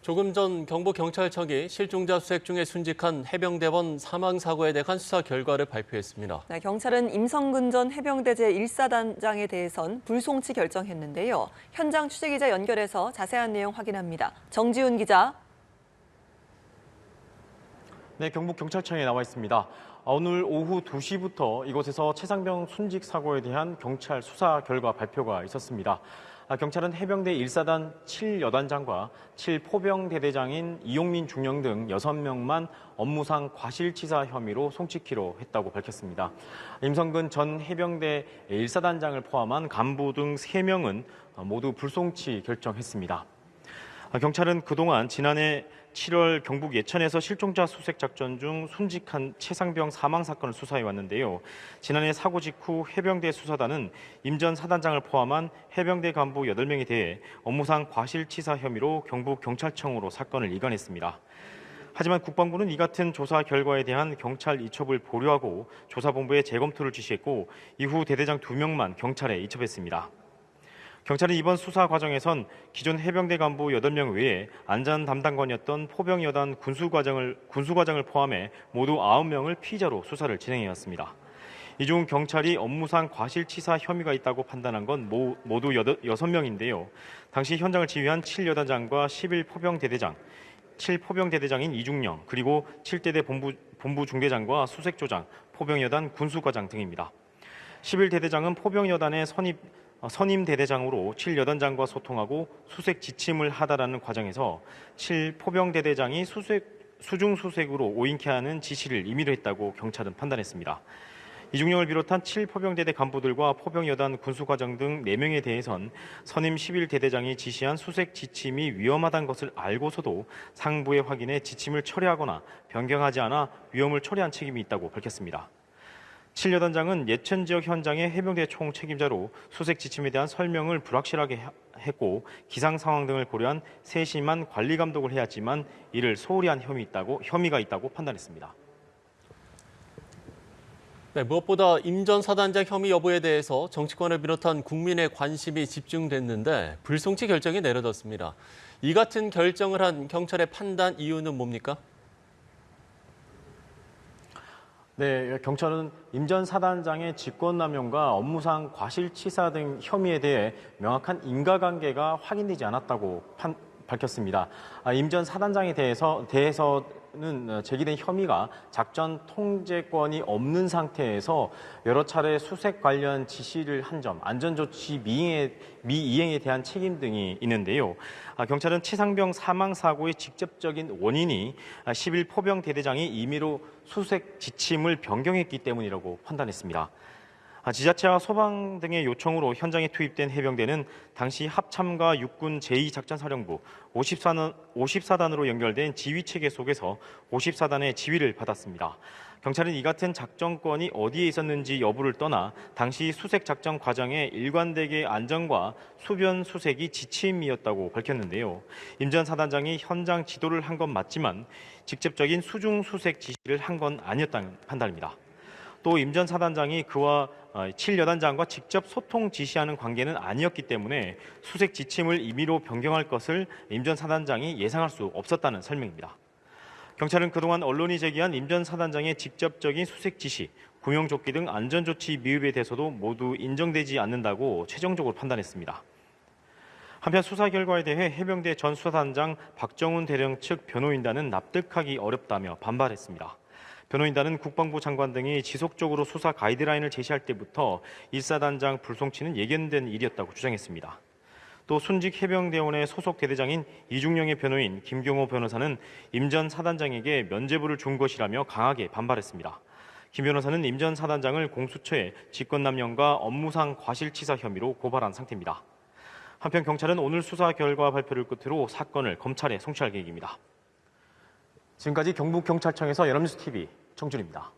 조금 전 경북경찰청이 실종자 수색 중에 순직한 해병대원 사망 사고에 대한 수사 결과를 발표했습니다. 네, 경찰은 임성근 전 해병대 제1사단장에 대해선 불송치 결정했는데요. 현장 취재기자 연결해서 자세한 내용 확인합니다. 정지훈 기자. 네, 경북경찰청에 나와 있습니다. 오늘 오후 2시부터 이곳에서 최상병 순직 사고에 대한 경찰 수사 결과 발표가 있었습니다. 경찰은 해병대 1사단 7여단장과 7포병대대장인 이용민 중령 등 6명만 업무상 과실치사 혐의로 송치키로 했다고 밝혔습니다. 임성근 전 해병대 1사단장을 포함한 간부 등 3명은 모두 불송치 결정했습니다. 경찰은 그동안 지난해 7월 경북 예천에서 실종자 수색 작전 중 순직한 최상병 사망 사건을 수사해 왔는데요. 지난해 사고 직후 해병대 수사단은 임 전 사단장을 포함한 해병대 간부 8명에 대해 업무상 과실치사 혐의로 경북경찰청으로 사건을 이관했습니다. 하지만 국방부는 이 같은 조사 결과에 대한 경찰 이첩을 보류하고 조사본부에 재검토를 지시했고 이후 대대장 2명만 경찰에 이첩했습니다. 경찰은 이번 수사 과정에선 기존 해병대 간부 8명 외에 안전 담당관이었던 포병여단 군수과장을 포함해 모두 9명을 피의자로 수사를 진행해왔습니다. 이 중 경찰이 업무상 과실치사 혐의가 있다고 판단한 건 모두 6명인데요. 당시 현장을 지휘한 7여단장과 11포병대대장, 7포병대대장인 이중령, 그리고 7대대 본부중대장과 수색조장, 포병여단 군수과장 등입니다. 11대대장은 포병여단의 선임 대대장으로 7여단장과 소통하고 수색 지침을 하다라는 과정에서 7포병대대장이 수중 수색으로 오인케 하는 지시를 임의로 했다고 경찰은 판단했습니다. 이중령을 비롯한 7포병대대 간부들과 포병여단 군수과장 등 4명에 대해선 선임 11대대장이 지시한 수색 지침이 위험하다는 것을 알고서도 상부에 확인해 지침을 철회하거나 변경하지 않아 위험을 초래한 책임이 있다고 밝혔습니다. 7여단장은 예천 지역 현장의 해병대 총 책임자로 수색 지침에 대한 설명을 불확실하게 했고 기상 상황 등을 고려한 세심한 관리 감독을 해야 했지만 이를 소홀히 한 혐의가 있다고 판단했습니다. 네, 무엇보다 임 전 사단장 혐의 여부에 대해서 정치권을 비롯한 국민의 관심이 집중됐는데 불송치 결정이 내려졌습니다. 이 같은 결정을 한 경찰의 판단 이유는 뭡니까? 네, 경찰은 임 전 사단장의 직권남용과 업무상 과실치사 등 혐의에 대해 명확한 인과관계가 확인되지 않았다고 밝혔습니다. 임 전 사단장에 대해서는 제기된 혐의가 작전 통제권이 없는 상태에서 여러 차례 수색 관련 지시를 한 점, 안전조치 미이행에 대한 책임 등이 있는데요. 경찰은 최상병 사망 사고의 직접적인 원인이 11포병 대대장이 임의로 수색 지침을 변경했기 때문이라고 판단했습니다. 지자체와 소방 등의 요청으로 현장에 투입된 해병대는 당시 합참과 육군 제2작전사령부 54단으로 연결된 지휘체계 속에서 54단의 지휘를 받았습니다. 경찰은 이 같은 작전권이 어디에 있었는지 여부를 떠나 당시 수색 작전 과정의 일관되게 안전과 수변 수색이 지침이었다고 밝혔는데요. 임 전 사단장이 현장 지도를 한 건 맞지만 직접적인 수중 수색 지시를 한 건 아니었다는 판단입니다. 또 임 전 사단장이 그와 7여단장과 직접 소통 지시하는 관계는 아니었기 때문에 수색 지침을 임의로 변경할 것을 임 전 사단장이 예상할 수 없었다는 설명입니다. 경찰은 그동안 언론이 제기한 임 전 사단장의 직접적인 수색 지시, 구명조끼 등 안전조치 미흡에 대해서도 모두 인정되지 않는다고 최종적으로 판단했습니다. 한편 수사 결과에 대해 해병대 전 수사단장 박정훈 대령 측 변호인단은 납득하기 어렵다며 반발했습니다. 변호인단은 국방부 장관 등이 지속적으로 수사 가이드라인을 제시할 때부터 1사단장 불송치는 예견된 일이었다고 주장했습니다. 또 순직 해병대원의 소속 대대장인 이중령의 변호인 김경호 변호사는 임 전 사단장에게 면죄부를 준 것이라며 강하게 반발했습니다. 김 변호사는 임 전 사단장을 공수처에 직권남용과 업무상 과실치사 혐의로 고발한 상태입니다. 한편 경찰은 오늘 수사 결과 발표를 끝으로 사건을 검찰에 송치할 계획입니다. 지금까지 경북경찰청에서 연합뉴스TV 정준입니다.